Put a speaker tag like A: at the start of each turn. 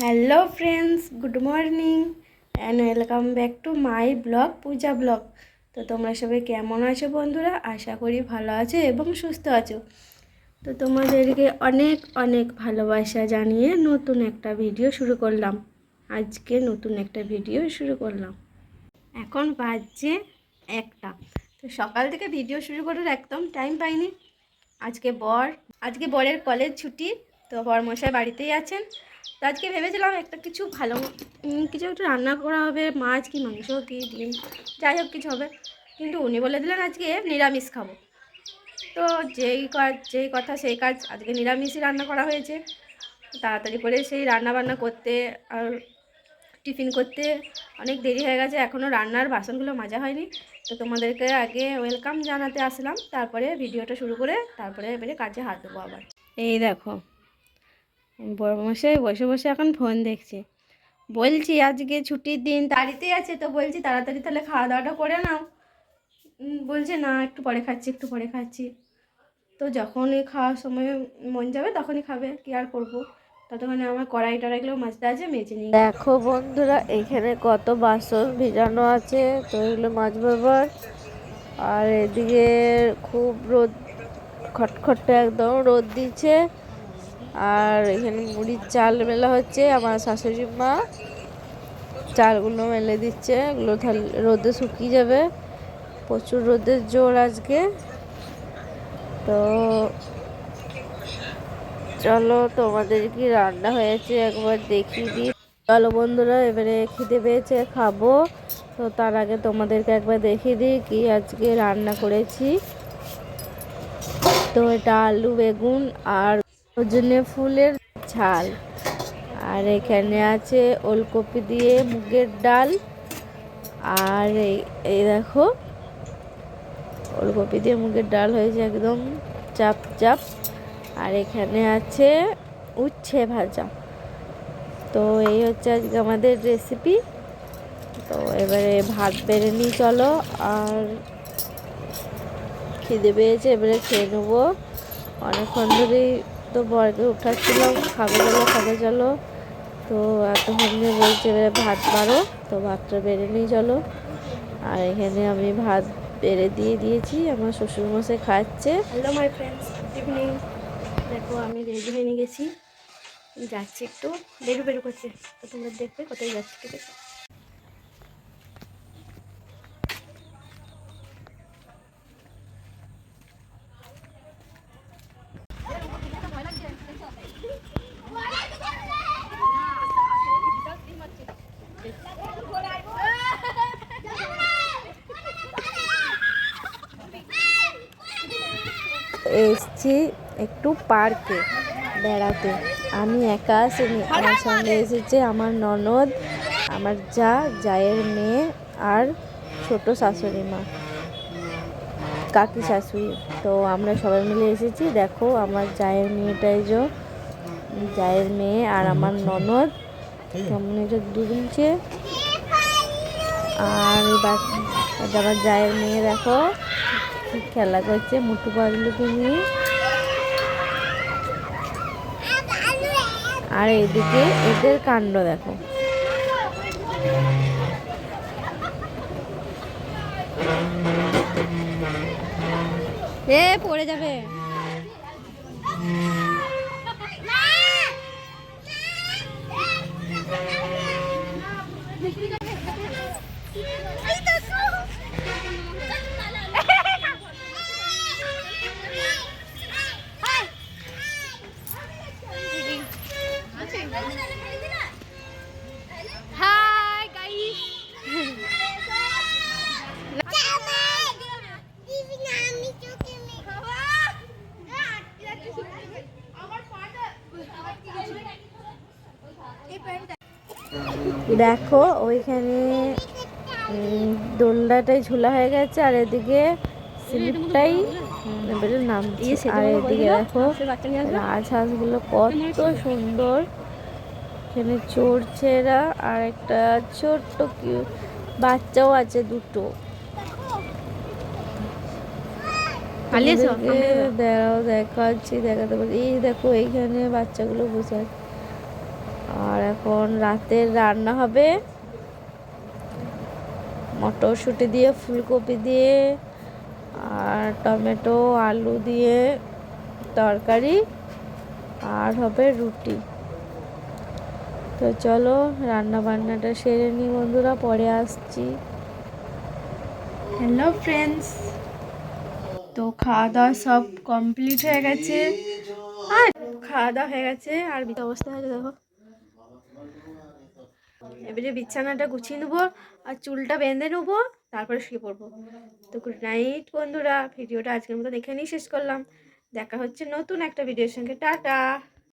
A: Hello friends, good morning and welcome back to my blog Puja blog. তো তোমরা সবাই কেমন আছো বন্ধুরা? আশা করি ভালো আছো এবং সুস্থ আছো। তো তোমাদেরকে অনেক অনেক ভালোবাসা জানিয়ে নতুন একটা ভিডিও শুরু করলাম। আজকে নতুন একটা ভিডিও শুরু করলাম। এখন বাজছে 1টা। তো সকাল থেকে ভিডিও শুরু করার একদম টাইম পাইনি। আজকে বরের কলেজ ছুটি, তো বরমশাই বাড়িতেই আছেন। তো আজকে ভেবেছিলাম একটা কিছু ভালো কিছু একটু রান্না করা হবে, মাছ কি মাংস কি ডিম যাই হোক কিছু হবে, কিন্তু উনি বলে দিলেন আজকে নিরামিষ খাবো। তো যেই কথা সেই কাজ, আজকে নিরামিষই রান্না করা হয়েছে। তাড়াতাড়ি করে সেই রান্না বান্না করতে আর টিফিন করতে অনেক দেরি হয়ে গেছে, এখনও রান্নার বাসনগুলো মাজা হয়নি। তো তোমাদেরকে আগে ওয়েলকাম জানাতে আসলাম, তারপরে ভিডিওটা শুরু করে তারপরে এবারে কাজে হাত দেবো আবার। এই দেখো বড়মশাই বসে বসে এখন ফোন দেখছে। বলছি আজকে ছুটির দিন, বাড়িতেই আছে, তো বলছি তাড়াতাড়ি তাহলে খাওয়া দাওয়াটা করে নাও। বলছে না একটু পরে খাচ্ছি একটু পরে খাচ্ছি। তো যখনই খাওয়ার সময় মন যাবে তখনই খাবে, কি আর করবো। ততক্ষণে আমার কড়াই টড়াইগুলো মাজতে আছে, মেজে নিই।
B: দেখো বন্ধুরা, এখানে কত বাসন ভিজানো আছে, তো এগুলো মাজবো এবার। আর এদিকে খুব রোদ, খটখটে একদম রোদ দিচ্ছে। আর এখানে মুড়ির চাল মেলা হচ্ছে, আমার শাশুড়ি মা চালগুলো মেলে দিচ্ছে, এগুলো রোদে শুকিয়ে যাবে। প্রচুর রোদের জোর আজকে। তো চলো তোমাদের কি রান্না হয়েছে একবার দেখিয়ে দিই। চলো বন্ধুরা, এবারে খিদে পেয়েছে, খাবো। তো তার আগে তোমাদেরকে একবার দেখিয়ে দিই কি আজকে রান্না করেছি। তো এটা আলু বেগুন আর সজনে ফুলের ঝাল। আর এখানে আছে ওলকপি দিয়ে মুগের ডাল। আর এই দেখো ওলকপি দিয়ে মুগের ডাল হয়েছে একদম চাপ চাপ। আর এখানে আছে উচ্ছে ভাজা। তো এই হচ্ছে আজকে আমাদের রেসিপি। তো এবারে ভাত বেড়ে নিই চলো। আর খিদে পেয়েছে, এবারে খেয়ে নেবো। অনেকক্ষণ ধরেই তো বরকে উঠাচ্ছিলাম, খাবে চলো খাবে চলো। তো এতক্ষণ দিয়ে বলছে এবারে ভাত বাড়ো, তো ভাতটা বেড়ে নিই চলো। আর এখানে আমি ভাত বেড়ে দিয়ে দিয়েছি, আমার শ্বশুরমশাই খাচ্ছে।
A: Hello my friends, good evening. দেখো আমি রেডি হয়ে নিয়ে গেছি, যাচ্ছি একটু বেরু বেরু করছে, তো তোমরা দেখবে কোথায় যাচ্ছি, ঠিক আছে?
B: এসছি একটু পার্কে বেড়াতে। আমি একা আসিনি, আমার সঙ্গে এসেছে আমার ননদ, আমার জায়ের মেয়ে আর ছোট শাশুড়ি মা, কাকি শাশুড়ি। তো আমরা সবাই মিলে এসেছি। দেখো আমার জায়ের মেয়েটাই জায়ের মেয়ে আর আমার ননদ কেমন এটা দুলছে। আর আমার জায়ের মেয়ে দেখো খেলা করছে মুটু পাগলুকে নিয়ে। আর এদিকে এদের কাণ্ড দেখো।
A: পড়ে যাবে। হাই গাইস,
B: দেখো ওইখানে দোলনাটাই ঝোলা হয়ে গেছে, আর এদিকে স্লিপটাই নামছে। আর এদিকে দেখো রাজহাঁসগুলো কত সুন্দর এখানে চড়ছে এরা। আর একটা ছোট্ট বাচ্চাও আছে দুটো। দেখাচ্ছি, দেখাতে পারি। এই দেখো এইখানে বাচ্চাগুলো বসে আছে। আর এখন এখন রাতের রান্না হবে মটরশুঁটি দিয়ে, ফুলকপি দিয়ে আর টমেটো আলু দিয়ে তরকারি, আর হবে রুটি। তো চলো রান্না বান্নাটা সেরে নিই বন্ধুরা, পরে আসছি।
A: হ্যালো ফ্রেন্ডস, তো খাওয়া দাওয়া সব কমপ্লিট হয়ে গেছে। আর খাওয়া দাওয়া হয়ে গেছে, আর অবস্থা হয়েছে দেখো। এবারে বিছানাটা গুছিয়ে নেবো আর চুলটা বেঁধে নেবো, তারপরে শুয়ে পড়বো। তো গুড নাইট বন্ধুরা, ভিডিওটা আজকের মতো দেখে নিয়ে শেষ করলাম। দেখা হচ্ছে নতুন একটা ভিডিওর সঙ্গে। টাটা।